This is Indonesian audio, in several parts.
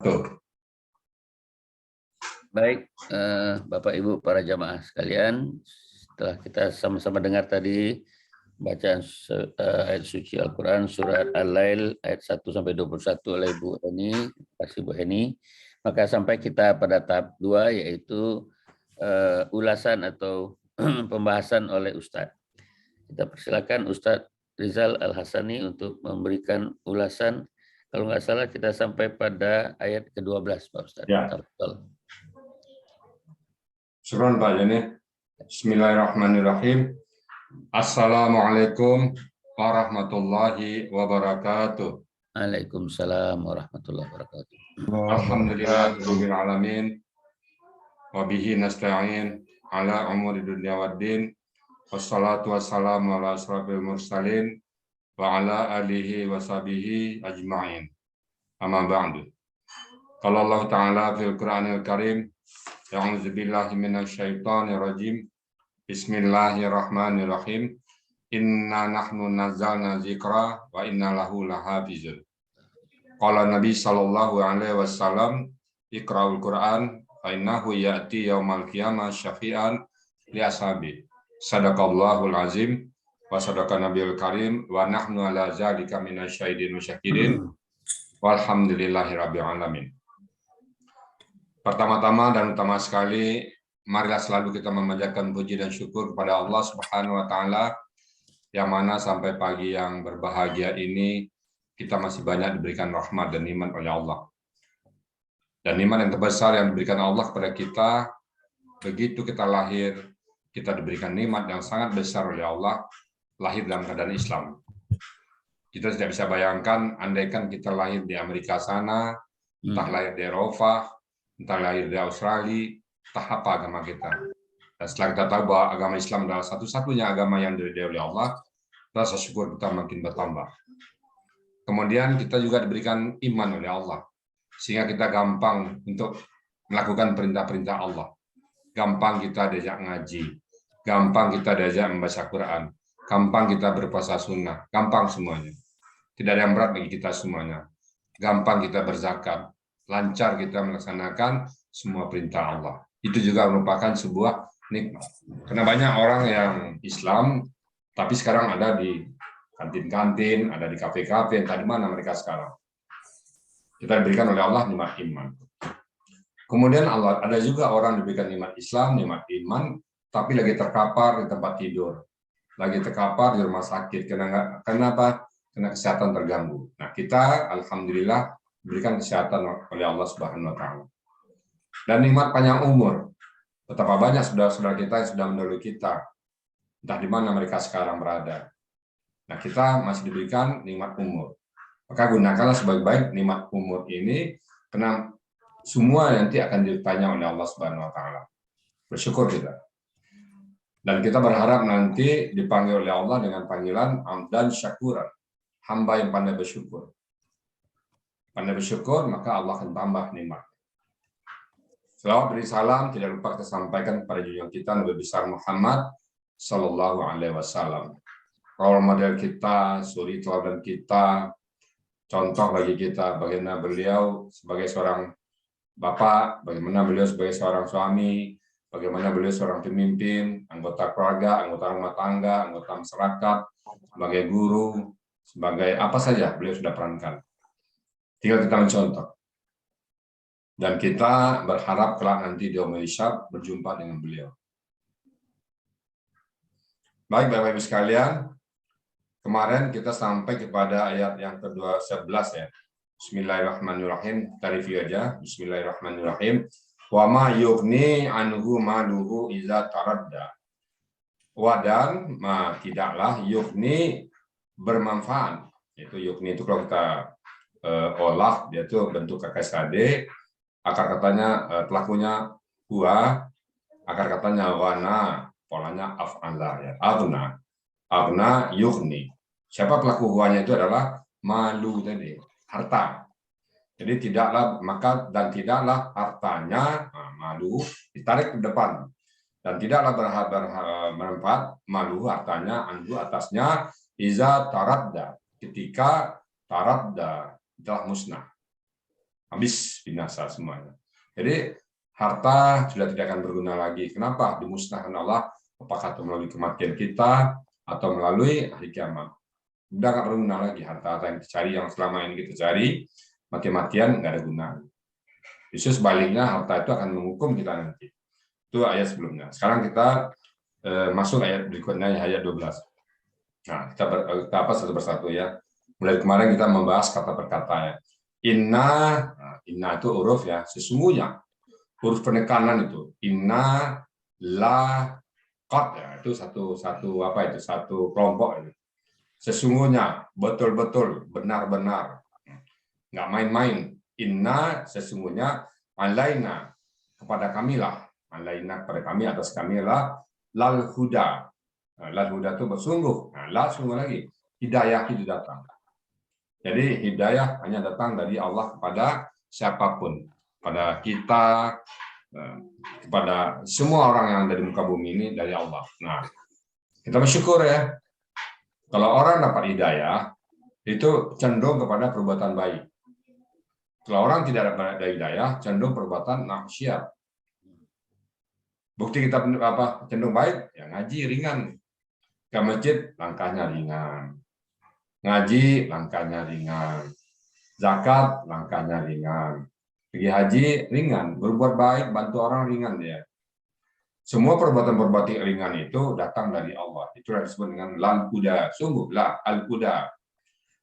Tuh. Baik, Bapak Ibu para jamaah sekalian, setelah kita sama-sama dengar tadi bacaan ayat suci Al-Quran surat Al-Lail ayat 1 sampai 21 oleh Bu Heni, kasih Bu Heni, maka sampai kita pada tahap 2 yaitu ulasan atau pembahasan oleh Ustadz. Kita persilakan Ustadz Rizal Al-Hasani untuk memberikan ulasan. Kalau nggak salah kita sampai pada ayat ke-12 Pak Ustadz. Ya. Syukran Pak Jani. Bismillahirrahmanirrahim. Assalamualaikum warahmatullahi wabarakatuh. Waalaikumsalam warahmatullahi wabarakatuh. Alhamdulillahirabbil alamin. Wa bihi nasta'in ala umuri dunya waddin. Wassalatu wassalamu ala asrofil mursalin wa ala alihi wa sahbihi ajma'in. Amma ba'du. Qala Allah Ta'ala fil Qur'anil Karim, A'udzu billahi minasyaitonir rajim. Bismillahirrahmanirrahim. Inna nahnu nazzalna dzikra wa inna lahu lahafizun. Qala Nabi sallallahu alaihi wasallam, Iqra'ul Qur'an fa innahu ya'ti yaumal qiyamah syafi'an li ashabi. Sadaqallahul azim wa sadaqa nabiyul karim wa nahnu ala zalika minasyahidin wa syakirin. Walhamdulillahirabbil alamin. Pertama-tama dan utama sekali, marilah selalu kita memanjatkan puji dan syukur kepada Allah Subhanahu wa taala yang mana sampai pagi yang berbahagia ini kita masih banyak diberikan rahmat dan nikmat oleh Allah. Dan nikmat yang terbesar yang diberikan Allah kepada kita, begitu kita lahir, kita diberikan nikmat yang sangat besar oleh Allah, lahir dalam keadaan Islam. Kita tidak bisa bayangkan, andaikan kita lahir di Amerika sana, entah lahir di Eropa, entah lahir di Australia, entah apa agama kita. Dan setelah kita tahu bahwa agama Islam adalah satu-satunya agama yang diridhai oleh Allah, rasa syukur kita makin bertambah. Kemudian kita juga diberikan iman oleh Allah, sehingga kita gampang untuk melakukan perintah-perintah Allah. Gampang kita diajak ngaji, gampang kita diajak membaca Quran, gampang kita berpuasa sunnah, gampang semuanya. Tidak ada yang berat bagi kita semuanya. Gampang kita berzakat, lancar kita melaksanakan semua perintah Allah. Itu juga merupakan sebuah nikmat. Karena banyak orang yang Islam, tapi sekarang ada di kantin-kantin, ada di kafe-kafe, entah di mana mereka sekarang. Kita diberikan oleh Allah nikmat iman. Kemudian Allah ada juga orang diberikan nikmat Islam, nikmat iman, tapi lagi terkapar di tempat tidur, lagi terkapar di rumah sakit. Kenapa? Karena kesehatan terganggu. Nah, kita alhamdulillah diberikan kesehatan oleh Allah Subhanahu wa taala. Dan nikmat panjang umur. Betapa banyak saudara-saudara kita yang sudah mendahului kita. Entah di mana mereka sekarang berada. Nah, kita masih diberikan nikmat umur. Maka gunakanlah sebaik-baik nikmat umur ini, karena semua nanti akan ditanya oleh Allah Subhanahu wa taala. Bersyukur kita. Dan kita berharap nanti dipanggil oleh Allah dengan panggilan hamdan syakuran. Hamba yang pandai bersyukur. Pandai bersyukur, maka Allah akan tambah nikmat. Selawat beri salam tidak lupa kita sampaikan kepada junjungan kita Nabi besar Muhammad sallallahu alaihi wasallam. Role model kita, suri teladan kita, contoh bagi kita bagaimana beliau sebagai seorang bapak, bagaimana beliau sebagai seorang suami, bagaimana beliau seorang pemimpin, anggota keluarga, anggota rumah tangga, anggota masyarakat, sebagai guru, sebagai apa saja beliau sudah perankan. Tinggal kita mencontoh. Dan kita berharap kelak nanti di Yaumul Hisab berjumpa dengan beliau. Baik Bapak Ibu sekalian, kemarin kita sampai kepada ayat yang ke-11 ya. Bismillahirrahmanirrahim. Kita review aja. Bismillahirrahmanirrahim. Wa ma yughni anhu maluhu iza taradda. Wadan ma tidaklah yughni bermanfaat. Itu yughni itu kalau kita olah dia itu bentuk KKSAD. Akar katanya pelakunya huwa, akar katanya wana, polanya af'ala ya. Agna yughni. Siapa pelaku huwanya itu adalah malu tadi, harta. Jadi tidaklah maka dan tidaklah hartanya malu ditarik ke depan dan tidaklah bermanfaat malu hartanya anhu atasnya iza taradda ketika taradda telah musnah. habis binasa semuanya. Jadi harta sudah tidak akan berguna lagi. Kenapa? Dimusnahkan Allah, apakah itu melalui kematian kita atau melalui hari kiamat. Udah nggak berguna lagi harta-harta yang dicari, yang selama ini kita cari, mati-matian nggak ada guna. Justru sebaliknya harta itu akan menghukum kita nanti. Itu ayat sebelumnya. Sekarang kita masuk ayat berikutnya, ayat 12. Nah, kita apa satu persatu ya. Mulai kemarin kita membahas kata per kata ya. Inna itu huruf ya, sesungguhnya. Huruf penekanan itu. Inna, la, qad ya, itu satu apa itu? Satu kelompok itu. Sesungguhnya, betul-betul, benar-benar. Nggak main-main. Inna, sesungguhnya, alaina, kepada kamilah. Alaina, kepada kami, atas kamilah, lal huda. Lal huda itu bersungguh. Nah, lal sungguh lagi. Hidayah itu datang. Jadi hidayah hanya datang dari Allah kepada siapapun. Kepada kita, kepada semua orang yang ada di muka bumi ini dari Allah. Nah, kita bersyukur ya. Kalau orang dapat hidayah, itu cenderung kepada perbuatan baik. Kalau orang tidak dapat hidayah, cenderung perbuatan maksiat. Bukti kita cenderung baik, ya ngaji ringan. Ke masjid, langkahnya ringan. Ngaji, langkahnya ringan. Zakat, langkahnya ringan. Pergi haji, ringan. Berbuat baik, bantu orang, ringan dia. Semua perbuatan-perbuatan ringan itu datang dari Allah. Itu yang disebut dengan lal-huda. Sungguh, la al-huda.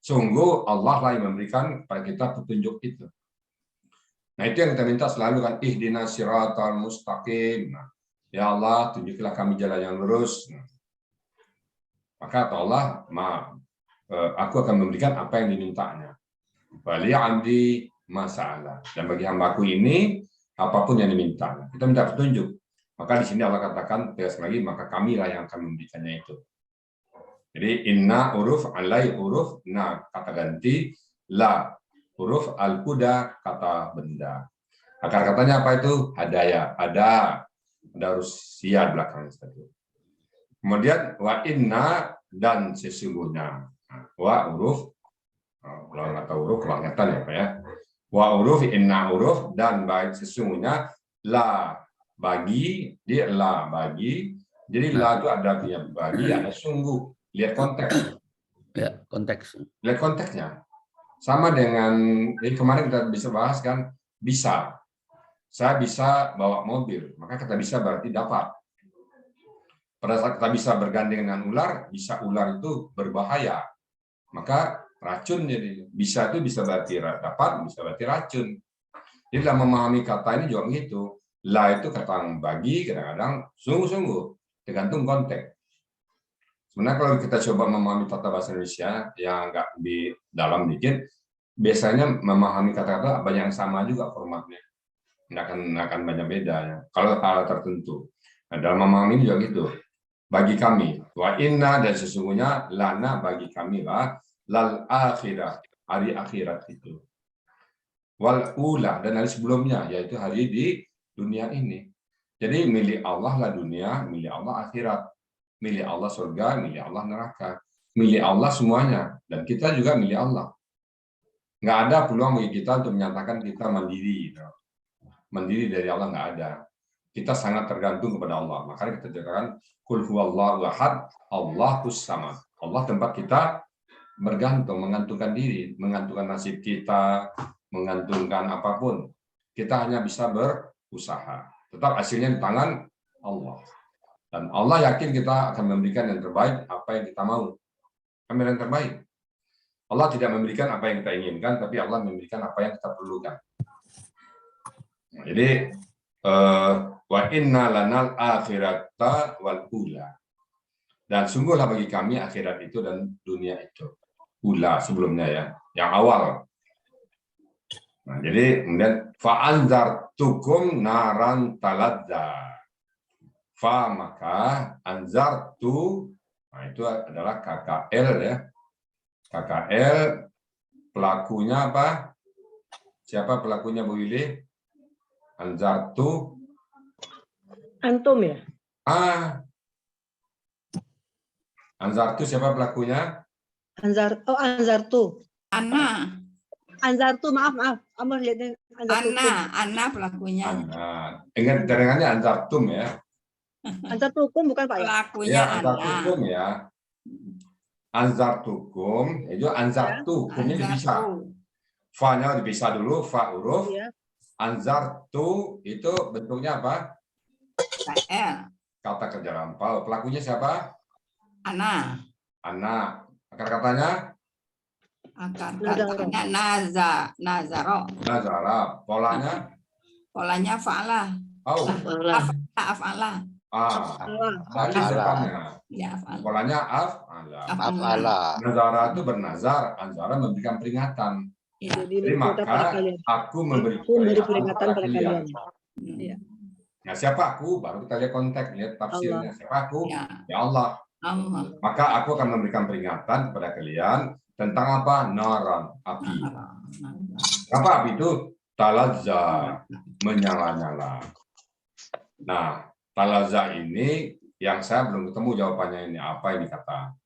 Sungguh Allah lah yang memberikan kepada kita petunjuk itu. Nah, itu yang kita minta selalu kan, ihdinas siratal mustaqim. Nah, ya Allah, tunjukilah kami jalan yang lurus. Nah, maka kata Allah, aku akan memberikan apa yang dimintanya. Wali abdi masalah. Dan bagi hambaku ini, apapun yang diminta. Kita minta petunjuk. Maka di sini Allah katakan, tegas lagi, maka kamilah yang akan memberikannya itu. Jadi, inna huruf, alai huruf, na kata ganti, la huruf, al-huda kata benda. Akar katanya apa itu? Hadaya. Ada harus siap belakangnya. Kemudian, wa inna dan sesungguhnya. Wa huruf, kalau nggak tahu huruf kebangetan ya Pak ya. Wa huruf, inna huruf, dan baik sesungguhnya, la bagi, dia la bagi. Jadi la itu ada artinya bagi, ada sungguh. Lihat konteks. Ya, konteks. Lihat konteksnya. Sama dengan, jadi kemarin kita bisa bahas kan, bisa. Saya bisa bawa mobil, maka kata bisa berarti dapat. Pada saat kita bisa bergandeng dengan ular, bisa ular itu berbahaya. Maka racun jadi bisa itu bisa berarti dapat, bisa berarti racun. Jadi dalam memahami kata ini juga begitu. La itu kata bagi, kadang-kadang sungguh-sungguh, tergantung konteks. Sebenarnya kalau kita coba memahami tata bahasa Indonesia yang nggak di dalam dikit, biasanya memahami kata-kata banyak yang sama juga formatnya. Nggak akan banyak beda ya. Kalau hal tertentu. Nah, dalam memahami juga gitu. Bagi kami, wa inna dan sesungguhnya lana bagi kami lah lal akhirat, hari akhirat itu. Wal ula dan hari sebelumnya, yaitu hari di dunia ini. Jadi milik Allah lah dunia, milik Allah akhirat. Milik Allah surga, milik Allah neraka. Milik Allah semuanya. Dan kita juga milik Allah. Nggak ada peluang bagi kita untuk menyatakan kita mandiri. Mandiri dari Allah nggak ada. Kita sangat tergantung kepada Allah. Makanya kita katakan, Qul huwallahu ahad, Allahus samad. Allah tempat kita bergantung, mengantungkan diri, mengantungkan nasib kita, mengantungkan apapun. Kita hanya bisa berusaha. Tetap hasilnya di tangan Allah. Dan Allah yakin kita akan memberikan yang terbaik apa yang kita mau. Ambil yang terbaik. Allah tidak memberikan apa yang kita inginkan, tapi Allah memberikan apa yang kita perlukan. Nah, jadi wa inna lanal akhirata wal ula. Dan sungguhlah bagi kami akhirat itu dan dunia itu. Ula sebelumnya ya, yang awal. Nah, jadi kemudian fa'anzartukum naran taladza. Fa maka anzartu, nah itu adalah KKL ya. KKL pelakunya apa? Siapa pelakunya Bu Willy? Anzartu. Antum ya? Anzartu siapa pelakunya? Anzartu. Ana. Anzartu, maaf. Kamu lihat Anzartukum. Ana pelakunya. Ingat jaringannya anzartum ya. Anzartukum bukan Pak ya? Pelakunya Ya, Ana. anzartukum ya. Anzartukum, itu anzartu, kumnya dipisah. Fa-nya dipisah dulu, fa huruf. Iya. Anzartu itu bentuknya apa? L. Kata kerja lampau. Pelakunya siapa? Ana. Anak. Akar katanya? Akar katanya nazaro. Nazara. Polanya? Polanya fa'ala. Oh. Af'ala. Alif depannya. Ya, af'ala. Polanya af'ala. Af'ala. Nazara itu bernazar. Anzara memberikan peringatan. Ya. Jadi maka aku memberi peringatan pada kalian. Iya. Nah, siapa aku? Baru kita lihat konteks, lihat tafsirnya. Allah. Siapa aku? Ya. Ya Allah. Allah. Maka aku akan memberikan peringatan kepada kalian tentang apa? Naran, api. Apa api itu? Talazza, menyala-nyala. Nah, talazza ini yang saya belum ketemu jawabannya ini. Apa ini kata?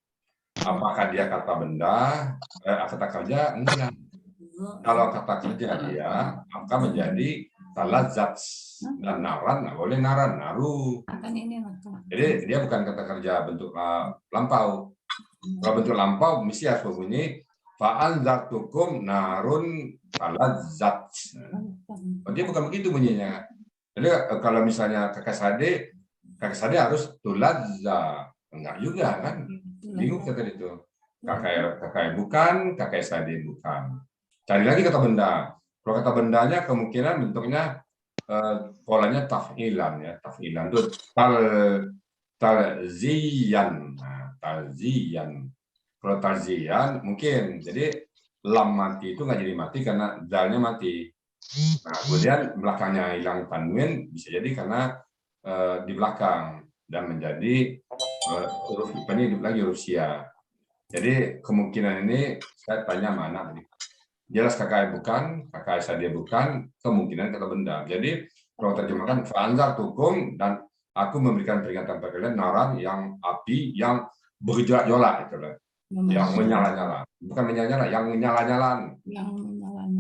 Apakah dia kata benda? Kata kerja? Enggak. Kalau kata kerja dia, maka menjadi talazzat. Dan naran, nggak boleh naran, naru. Jadi dia bukan kata kerja bentuk lampau. Kalau bentuk lampau mesti harus berbunyi fa'anzartukum narun talazzat. Dia bukan begitu bunyinya. Jadi kalau misalnya kakak sade harus tulazza. Enggak juga kan? Bingung kata itu. Kakak bukan, kakak sade bukan. Cari lagi kata benda. Kalau kata bendanya kemungkinan bentuknya polanya taf'ilan ya. Taf'ilan itu talziyan. Nah, talziyan. Kalau talziyan mungkin jadi lam mati itu nggak jadi mati karena dalnya mati. Nah, kemudian belakangnya hilang tanwin bisa jadi karena di belakang dan menjadi huruf ini hidup lagi huruf sia. Jadi kemungkinan ini saya tanya mana tadi. Jelas kakak bukan, kakak dia bukan, kemungkinan kata benda. Jadi kalau terjemahkan fa'anzartukum dan aku memberikan peringatan kepada kalian naran yang api yang bergejolak itu loh. Yang menyala-nyala. Bukan menyala-nyala, yang menyala-nyalaan.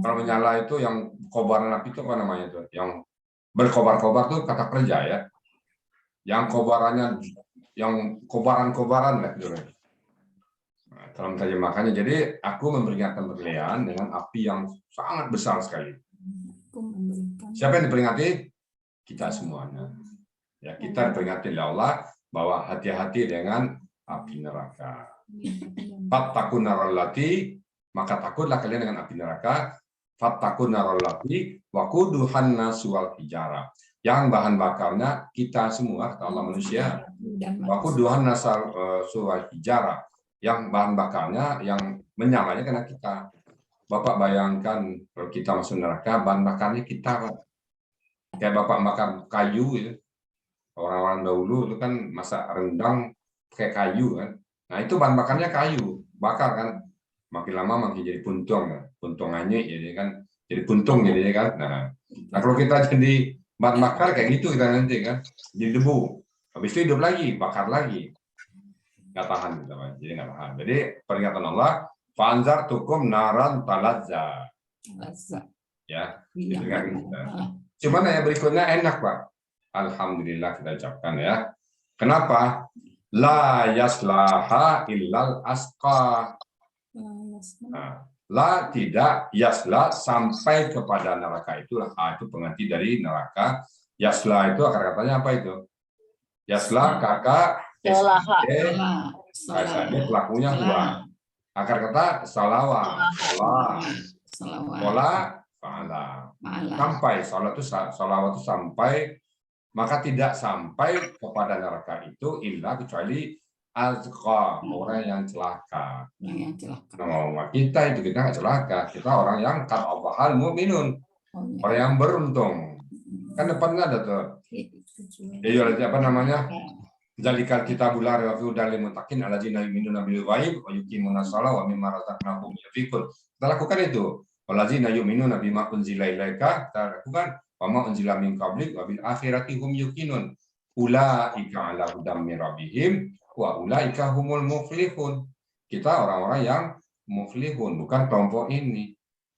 Kalau menyala itu yang kobaran api itu apa namanya itu? Yang berkobar-kobar itu kata kerja ya. Yang kobarannya yang kobaran-kobaran lah gitu. Dalam terjemahannya, jadi aku memberikan kalian dengan api yang sangat besar sekali. Siapa yang diperingati? Kita semuanya. Ya, kita diperingati oleh Allah bahwa hati-hati dengan api neraka. Fattakun narallati, maka takutlah kalian dengan api neraka. Fattakun narallati waquduhan nasu wal hijara. Yang bahan bakarnya kita semua, kata Allah manusia. Waquduhan nasu wal hijara. Yang bahan bakarnya, yang menyalanya karena kita. Bapak bayangkan kalau kita masuk neraka, bahan bakarnya kita. Kayak Bapak bakar kayu, ya. Orang-orang dahulu itu kan masak rendang pakai kayu kan. Nah itu bahan bakarnya kayu, bakar kan. Makin lama makin jadi puntung, kan. Puntung anyik jadi kan, jadi puntung jadi kan. Nah kalau kita jadi bahan bakar kayak gitu kita nanti kan, jadi debu. Habis itu hidup lagi, bakar lagi. Nggak tahan gitu, jadi nggak tahan. Jadi peringatan Allah, fa'anzartukum naran talazza. Ya, diperingatkan kita. Cuman yang berikutnya enak Pak. Alhamdulillah kita ucapkan ya. Kenapa? La yaslaha illal asqa. Nah, la tidak yasla sampai kepada neraka itulah. Itu pengganti dari neraka. Yasla itu akar katanya apa itu? Yasla kakak SAD pelakunya huwa. Akar kata salawa. Pola fa'ala. Sampai salawat itu sampai, maka tidak sampai kepada neraka itu illa kecuali azqa, orang yang celaka. Nah, kita itu kita nggak celaka, kita orang yang qad aflahal mu'minun, orang yang beruntung. Kan depannya ada tuh. Apa namanya? Zalikal kitabul la raiba fihi hudal lil muttaqin alladzina yu'minuna bil ghaib wa yuqimuna sholata wa mimma razaqnahum yunfiqun. Kita lakukan itu. Alladzina yu'minuna bima unzila ilaika, kita lakukan wa ma unzila min qablik wa bil akhirati hum yuqinun. Ulaika ala hudam min rabbihim wa ulaika humul muflihun. Kita orang-orang yang muflihun, bukan kelompok ini.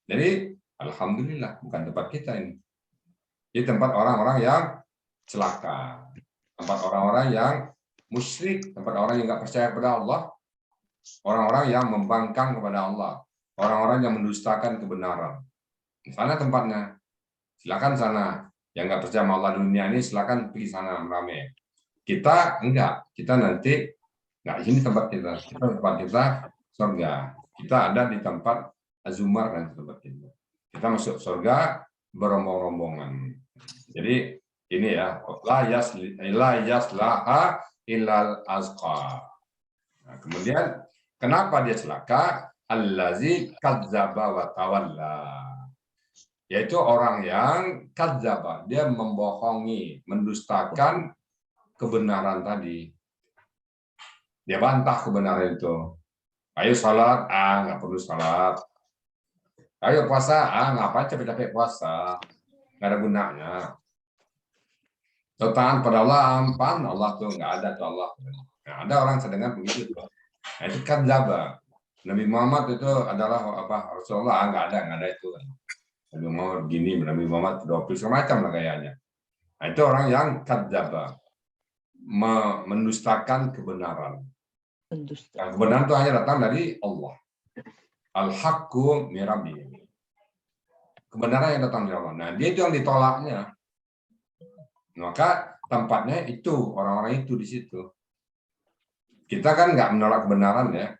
Jadi alhamdulillah bukan tempat kita ini. Ini tempat orang-orang yang celaka, tempat orang-orang yang musyrik, tempat orang yang nggak percaya kepada Allah, orang-orang yang membangkang kepada Allah, orang-orang yang mendustakan kebenaran. Di sana tempatnya. Silakan sana. Yang nggak percaya sama Allah dunia ini silakan pergi sana meramai. Kita enggak. Kita nanti nggak ini tempat kita. Tempat kita surga. Kita ada di tempat Azumar dan tempat itu. Kita masuk surga berombong-rombongan. Jadi ini ya, la yaslaha illal azqa. Nah, kemudian kenapa dia celaka? Allazi kadzdzaba wa tawalla. Yaitu orang yang kadzdzaba, dia membohongi, mendustakan kebenaran tadi. Dia bantah kebenaran itu. Ayo salat, nggak perlu salat. Ayo puasa, ngapain capek-capek puasa? Nggak ada gunanya. Taat pada Allah, ampan Allah tuh nggak ada tuh Allah. Nah, ada orang sedang begitu tuh. Nah, itu kadzdzaba. Nabi Muhammad itu adalah apa? Rasulullah nggak ada itu. Nabi Muhammad begini, Nabi Muhammad 20 semacam lah kayaknya. Nah, itu orang yang kadzdzaba, mendustakan kebenaran. Nah, kebenaran itu hanya datang dari Allah. Al-haqqu min rabbih. Kebenaran yang datang dari Allah. Nah, dia itu yang ditolaknya. Maka tempatnya itu, orang-orang itu di situ. Kita kan nggak menolak kebenaran ya.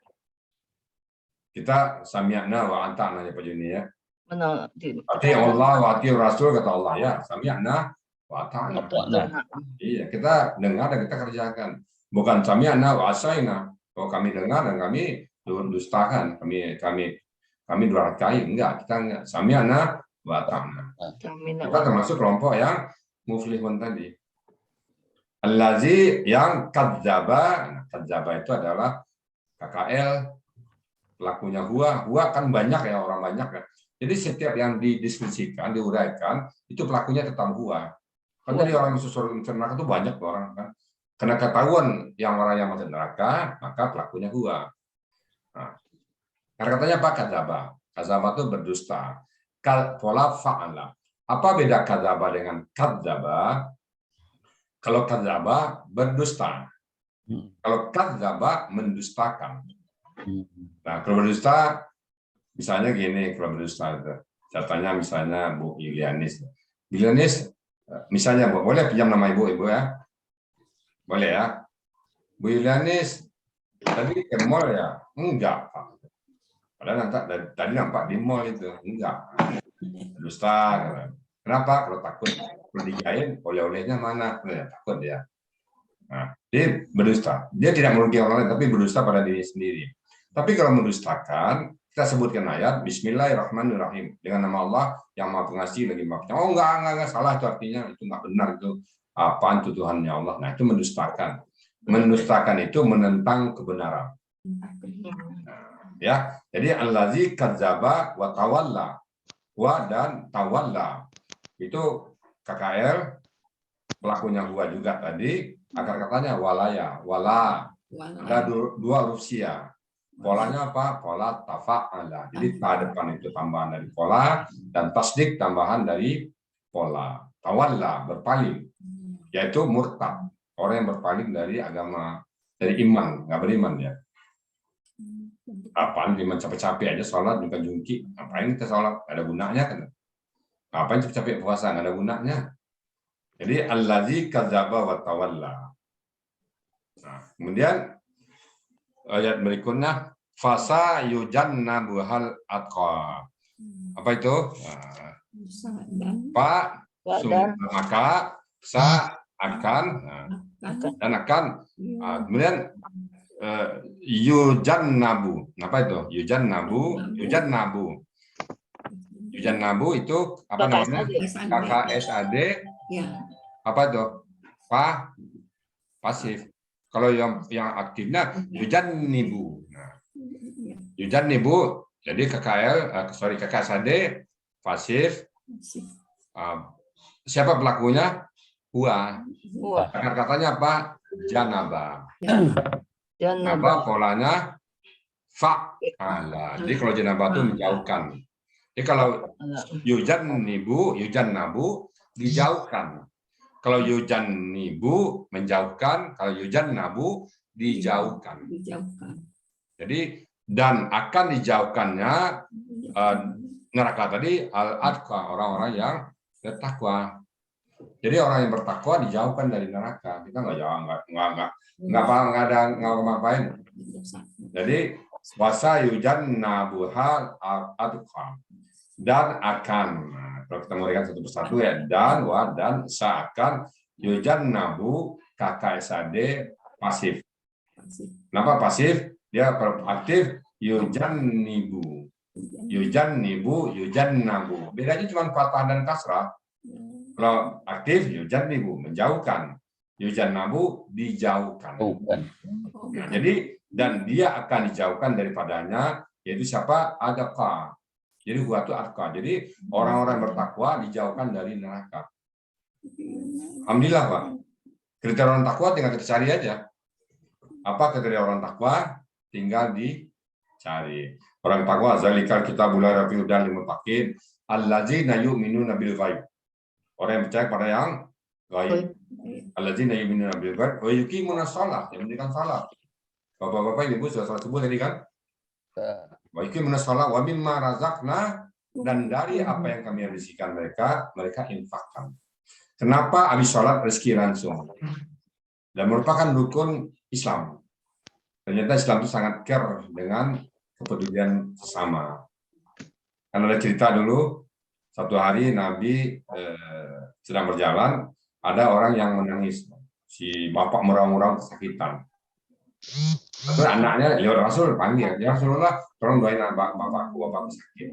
Kita sami'na wa ata'na ya Pak Juni ya. Ati Allah wa ati Rasul kata Allah ya. Sami'na wa ata'na. Iya, kita dengar dan kita kerjakan. Bukan sami'na wa asaina. Kalau kami dengar dan kami dustakan, kami durhakai. Enggak, kita enggak. Sami'na wa ata'na. Kita termasuk kelompok yang muflihun tadi. Allazi yang kadzdzaba. Kadzdzaba itu adalah KKL, pelakunya Huwa kan banyak ya, orang banyak ya. Jadi setiap yang didiskusikan, diuraikan, itu pelakunya tetap Huwa. Kan jadi orang masuk surga neraka itu banyak orang kan. Karena ketahuan yang orang yang masuk neraka, maka pelakunya Huwa. Nah, karena katanya apa kadzdzaba? Kadzdzaba itu berdusta. Pola fa'ala. Apa beda kadzdzaba dengan kadzdzaba? Kalau kadzdzaba berdusta. Kalau kadzdzaba mendustakan. Nah, kalau berdusta, misalnya gini, kalau berdusta itu, contohnya misalnya Bu Yulianis. Misalnya Bu, boleh pinjam nama Ibu ya? Boleh ya? Bu Yulianis, tadi ke mall ya? Enggak, Pak. Padahal tadi nampak di mall itu. Enggak. Berdusta. Kenapa? Kalau takut, kalau dijain, oleh-olehnya mana? Takut dia. Nah, dia berdusta. Dia tidak merugikan orang lain, tapi berdusta pada diri sendiri. Tapi kalau mendustakan, kita sebutkan ayat Bismillahirrahmanirrahim dengan nama Allah yang Maha Pengasih lagi Maha Penyayang. Oh enggak salah itu artinya, itu enggak benar itu. Apaan itu Tuhannya Allah? Nah, itu mendustakan. Mendustakan itu menentang kebenaran. Nah, ya, jadi allazi kadzdzaba wa tawalla. Wa dan tawalla. Itu KKL pelakunya Huwa juga tadi. Akar katanya walaya, wala. Ada dua huruf sia. Polanya apa? Pola tafa'ala. Jadi ta depan itu tambahan dari pola dan tasdik tambahan dari pola. Tawalla berpaling, yaitu murtad, orang yang berpaling dari agama, dari iman, nggak beriman ya. Apaan iman capek-capek aja sholat juga jungki. Ngapain kita sholat? Nggak ada gunanya kan? Ngapain capek-capek puasa? Nggak ada gunanya. Jadi allazi kadzdzaba wa tawalla. Nah, kemudian ayat berikutnya fasa yujannabuhal atqa. Apa itu? Pak maka sa akan dan akan kemudian yujannabu. Apa itu? Yujannabu itu apa namanya? KKSAD. Apa itu? Pasif. Kalau yang aktifnya yujannibu. Nah, yujannibu jadi KKSAD pasif. Siapa pelakunya? Huwa. Katanya apa? Janaba. Janaba polanya fa'ala. Jadi kalau janaba itu menjauhkan. Jadi kalau yujan nabu dijauhkan. Kalau yujan nibu menjauhkan, kalau yujan nabu dijauhkan. Jadi dan akan dijauhkannya neraka tadi al-atqa, orang-orang yang bertakwa. Jadi orang yang bertakwa dijauhkan dari neraka. Kita nggak ngapain. Jadi wasa yujan nabuhal al-atqa, dan akan. Kalau kita merikan satu persatu ya, dan seakan yujan nabu KKSAD pasif. Kenapa pasif? Dia aktif yujan nibu, yujan nabu. Bedanya cuma fathah dan kasrah. Kalau aktif yujan nibu menjauhkan, yujan nabu dijauhkan. Nah, jadi dan dia akan dijauhkan daripadanya, yaitu siapa? Adqa. Jadi gua itu adqa. Jadi orang-orang bertakwa dijauhkan dari neraka. Alhamdulillah, Pak. Kriteria orang takwa tinggal kita cari aja. Apa kriteria orang takwa? Tinggal dicari. Orang takwa zalikal kitabul la raiba fihi lil muttaqin allazina yu'minuna bil ghaib. Orang yang percaya pada yang gaib. Allazina yu'minuna bil ghaib wa yuqimuna shalah, yang mendirikan salat. Bapak-bapak Ibu sudah sebut tadi kan? Wa yuqimuna shalah wa mimma razaqna, dan dari apa yang kami rizkikan mereka infakkan. Kenapa habis sholat rezeki langsung? Dan merupakan rukun Islam. Ternyata Islam itu sangat care dengan kepedulian sesama. Kan ada cerita dulu, satu hari Nabi sedang berjalan, ada orang yang menangis. Si bapak meraung-raung kesakitan. Lalu anaknya lewat Rasul panggil, ya Rasulullah, tolong doain bapakku sakit.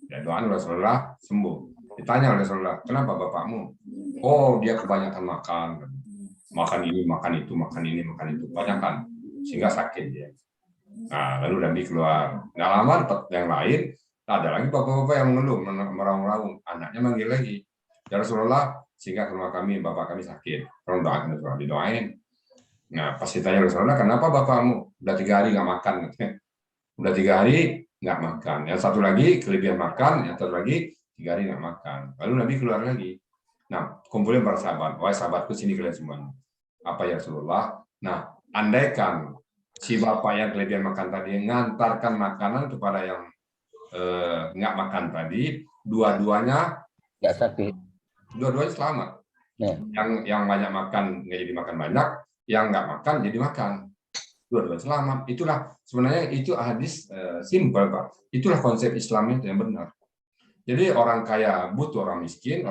Ya doain Rasulullah sembuh. Ditanya oleh Rasulullah, kenapa bapakmu? Oh, dia kebanyakan makan ini, makan itu, makan ini, makan itu, kebanyakan sehingga sakit dia. Nah, lalu Nabi keluar. Nah, lama yang lain, ada lagi bapak-bapak yang mengeluh, meraung-raung. Anaknya manggil lagi, ya Rasulullah, sehingga ke rumah kami, bapak kami sakit. Tolong doain, didoain. Nah, pas ditanya Rasulullah, kenapa bapakmu? Udah 3 hari nggak makan. Udah 3 hari nggak makan. Yang satu lagi kelebihan makan, yang satu lagi 3 hari nggak makan. Lalu Nabi keluar lagi. Nah, kumpulin para sahabat. Wahai sahabatku, sini kalian semuanya. Apa ya Rasulullah? Nah, andaikan si bapak yang kelebihan makan tadi ngantarkan makanan kepada yang nggak makan tadi, dua-duanya nggak sakit. Dua-duanya selamat. Ya. Yang banyak makan nggak jadi makan banyak, yang nggak makan jadi makan. Dua-duanya selamat. Itulah sebenarnya itu hadis simpel, Pak. Itulah konsep Islam itu yang benar. Jadi orang kaya butuh orang miskin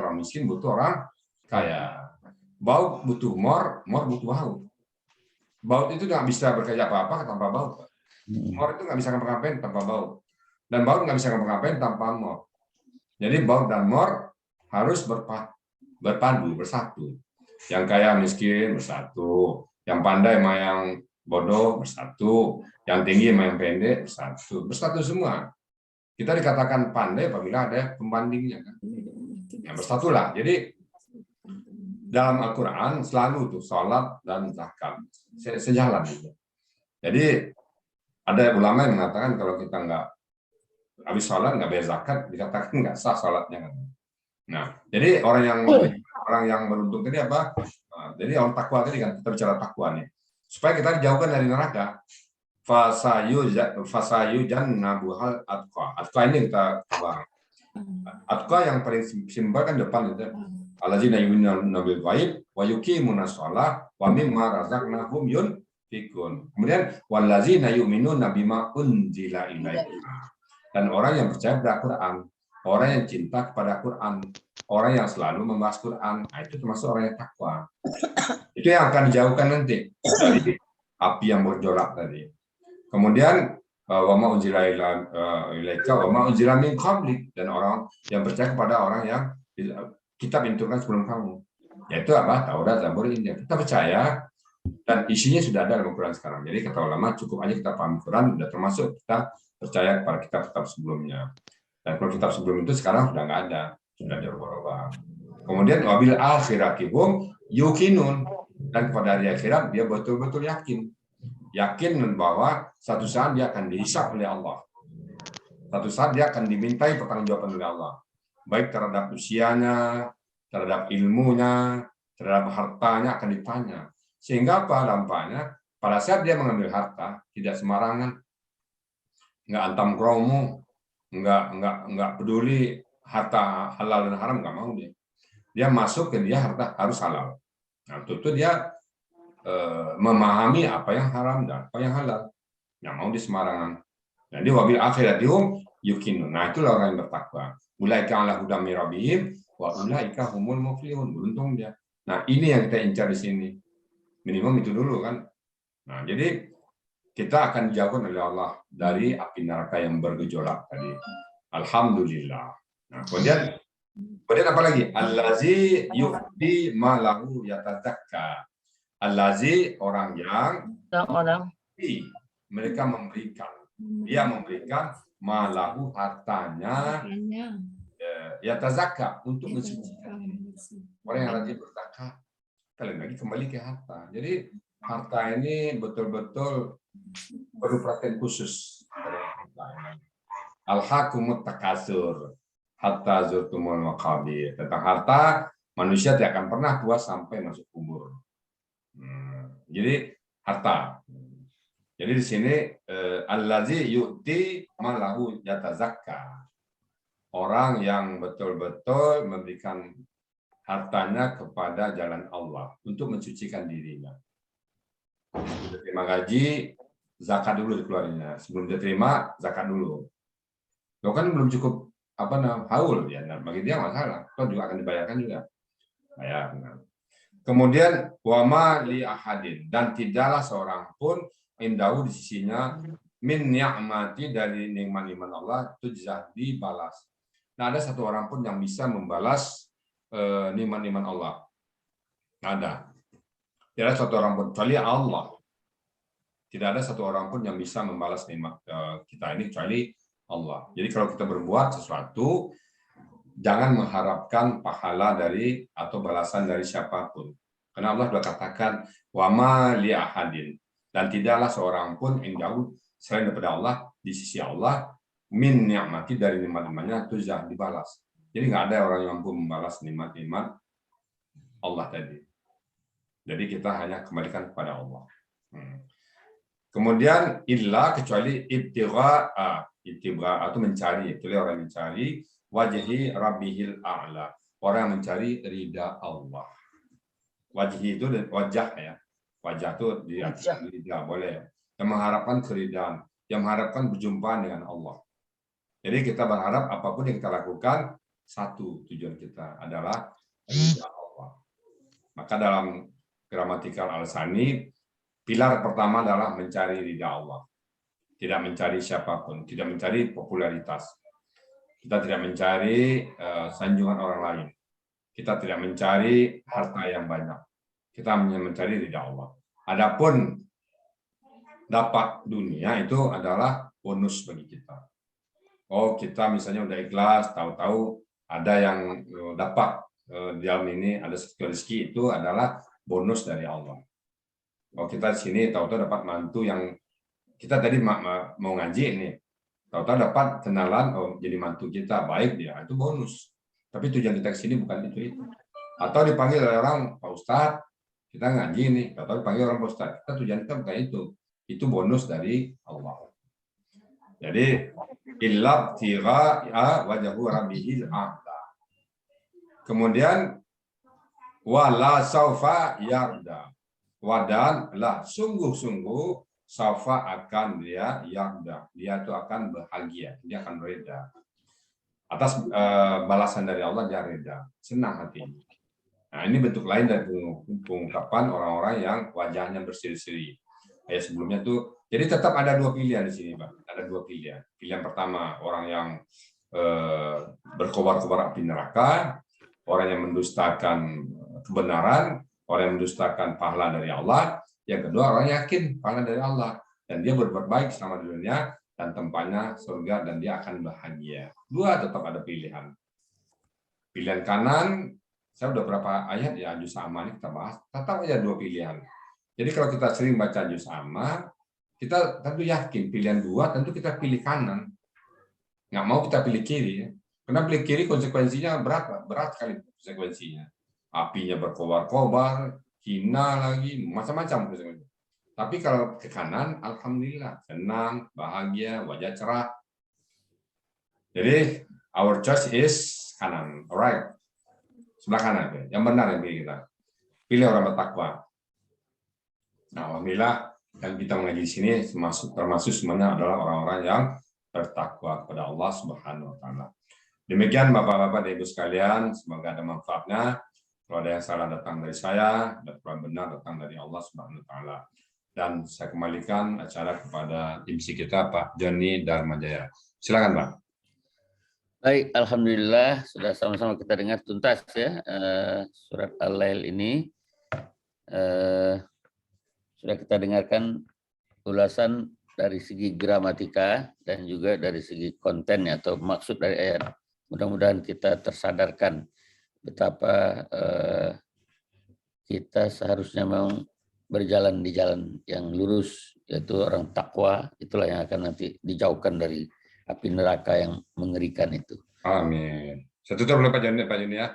butuh orang kaya. Baut butuh mor butuh baut. Baut itu nggak bisa bekerja apa-apa tanpa baut. Mor itu nggak bisa ngapa-ngapain tanpa baut. Dan baut nggak bisa ngapa-ngapain tanpa mor. Jadi baut dan mor harus berpadu, bersatu. Yang kaya miskin bersatu. Yang pandai sama yang bodoh bersatu. Yang tinggi sama yang pendek bersatu. Bersatu semua. Kita dikatakan pandai apabila ada pembandingnya. Kan? Yang bersatulah. Jadi dalam Al-Quran selalu tuh sholat dan zakat sejalan. Jadi ada ulama yang mengatakan kalau kita nggak habis sholat nggak bayar zakat dikatakan nggak sah sholatnya. Nah, jadi orang yang beruntung tadi apa? Nah, jadi orang takwa tadi kan kita bicara takwa nih supaya kita dijauhkan dari neraka. Fasayu jannabuhal atqa. Atqa ini kita bahas. Atqa yang paling simpel kan depan itu. Allazina yu'minuna bil ghaib wa yuqimuna shalah wa mimma razaqnahum yunfiqun. Kemudian wallazina yu'minuna bima unzila ilaika. Dan orang yang percaya pada Quran, orang yang cinta kepada Quran, orang yang selalu membahas Quran, nah, itu termasuk orang yang takwa. Itu yang akan dijauhkan nanti dari api yang bergejolak tadi. Kemudian wa ma unzila ilaika wa ma unzila min qablik, dan orang yang percaya kepada orang yang kitab diturunkan sebelum kamu, yaitu apa? Taurat, Zabur, Injil. Kita percaya dan isinya sudah ada dalam Quran sekarang. Jadi kata ulama cukup aja kita paham Quran, sudah termasuk kita percaya kepada kitab-kitab sebelumnya. Dan kalau kitab sebelum itu sekarang sudah nggak ada, sudah dirubah-rubah. Kemudian wabil akhiratihum yuqinun, dan kepada hari akhirat dia betul-betul yakin bahwa satu saat dia akan dihisab oleh Allah. Satu saat dia akan dimintai pertanggungjawaban oleh Allah, baik terhadap usianya, terhadap ilmunya, terhadap hartanya akan ditanya. Sehingga apa dampaknya? Pada saat dia mengambil harta, tidak sembarangan, nggak antam kromo, nggak peduli harta halal dan haram, nggak mau dia. Dia masuk ke dia harta harus halal. Nah, itu dia memahami apa yang haram dan apa yang halal. Nggak mau di sembarangan. Jadi wabil akhiratihum yuqinun. Nah, itulah orang yang bertakwa. Ulaika ala hudam min rabbihim wa ulaika humul muflihun. Beruntung dia. Nah, ini yang kita incar di sini. Minimum itu dulu kan. Nah, jadi kita akan dijauhkan oleh Allah dari api neraka yang bergejolak tadi. Alhamdulillah. Nah, kemudian apa lagi? Allazi yu'ti malahu yatazakka. Allazi orang yang mereka memberikan. Dia memberikan malahu hartanya yatazakka untuk mensucikan. Orang yang rajin berzakat kalian lagi kembali ke harta. Jadi harta ini betul-betul perlu perhatian khusus. Al-hakumut takasur hatta zurtumul maqabir. Tentang harta, manusia tidak akan pernah puas sampai masuk kubur. Jadi harta. Jadi di sini allazi yu'ti malahu yatazakka. Orang yang betul-betul memberikan hartanya kepada jalan Allah untuk mensucikan dirinya. Sudah terima gaji, zakat dulu dikeluarinnya. Sebelum dia terima, zakat dulu. Lo kan belum cukup haul ya. Nah, bagi dia masalah. Itu juga akan dibayarkan juga. Bayar. Kemudian wama li ahadin, dan tidaklah seorang pun indahu di sisinya min ni'mati dari nikmat-nikmat Allah itu dibalas. Nah, ada satu orang pun yang bisa membalas nikmat-nikmat Allah. Ada. Tidak ada satu orang pun kecuali Allah. Tidak ada satu orang pun yang bisa membalas nikmat kita ini kecuali Allah. Jadi kalau kita berbuat sesuatu, jangan mengharapkan pahala dari atau balasan dari siapapun. Karena Allah sudah katakan wama li ahadin, dan tidaklah seorang pun yang jauh selain daripada Allah di sisi Allah min ni'mati dari nikmat-nikmatnya itu dibalas. Jadi nggak ada orang yang mampu membalas nikmat-nikmat Allah tadi. Jadi kita hanya kembalikan kepada Allah. Kemudian illa kecuali ibtigha atau mencari, itu orang mencari wajhi rabbihil a'la, orang yang mencari ridha Allah. Wajhi itu wajah ya, wajah itu di atas ridha boleh, yang mengharapkan keridhaan, yang mengharapkan berjumpa dengan Allah. Jadi kita berharap apapun yang kita lakukan, satu tujuan kita adalah ridha Allah. Maka dalam gramatikal Al-Sani, pilar pertama adalah mencari ridha Allah. Tidak mencari siapapun, tidak mencari popularitas. Kita tidak mencari sanjungan orang lain. Kita tidak mencari harta yang banyak. Kita hanya mencari ridha Allah. Adapun dapat dunia itu adalah bonus bagi kita. Oh, kita misalnya udah ikhlas, tahu-tahu ada yang dapat di dalam ini, ada rezeki, itu adalah bonus dari Allah. Kalau kita di sini tahu-tahu dapat mantu yang kita tadi mau ngaji ini, tahu-tahu dapat kenalan, jadi mantu kita baik dia, itu bonus. Tapi tujuan kita ke sini bukan itu. Atau dipanggil oleh orang, Pak Ustadz, kita ngaji nih, tahu-tahu dipanggil orang Pak Ustadz, kita tujuan kita bukan itu. Itu bonus dari Allah. Jadi illa tiraa wajhu rabbihil a'la. Kemudian wala saufa yarda. Wadan lah sungguh-sungguh saufa akan dia yarda. Dia itu akan bahagia, dia akan reda. Atas balasan dari Allah dia reda, senang hatinya. Nah, ini bentuk lain dari pengungkapan orang-orang yang wajahnya berseri-seri. Ayat sebelumnya tuh, jadi tetap ada dua pilihan di sini, Pak. Ada dua pilihan. Pilihan pertama, orang yang berkobar-kobar api neraka, orang yang mendustakan kebenaran, orang yang mendustakan pahala dari Allah. Yang kedua, orang yakin pahala dari Allah. Dan dia berbuat baik selama di dunia, dan tempatnya surga, dan dia akan bahagia. Dua tetap ada pilihan. Pilihan kanan, saya udah berapa ayat ya, juz amma ini kita bahas, tetap aja dua pilihan. Jadi kalau kita sering baca juz amma, kita tentu yakin pilihan dua, tentu kita pilih kanan. Nggak mau kita pilih kiri. Ya. Karena pilih kiri konsekuensinya berat, Pak. Berat sekali konsekuensinya. Apinya berkobar-kobar, hina lagi, macam-macam konsekuensinya. Tapi kalau ke kanan, alhamdulillah, senang, bahagia, wajah cerah. Jadi, our choice is kanan. Alright. Sebelah kanan. Yang benar yang pilih kita. Pilih orang bertakwa. Nah, alhamdulillah, yang kita mengaji di sini termasuk semuanya adalah orang-orang yang bertakwa kepada Allah Subhanahu wa taala. Demikian Bapak-bapak dan Ibu sekalian, semoga ada manfaatnya. Kalau ada yang salah datang dari saya, dan kalau benar datang dari Allah Subhanahu wa taala. Dan saya kembalikan acara kepada MC kita Pak Joni Darmajaya. Silakan Pak. Baik, alhamdulillah sudah sama-sama kita dengar tuntas ya surat Al-Lail ini. Sudah kita dengarkan ulasan dari segi gramatika dan juga dari segi kontennya atau maksud dari ayat. Mudah-mudahan kita tersadarkan betapa kita seharusnya memang berjalan di jalan yang lurus, yaitu orang takwa. Itulah yang akan nanti dijauhkan dari api neraka yang mengerikan itu. Amin. Saya tutup dulu Pak Joni ya.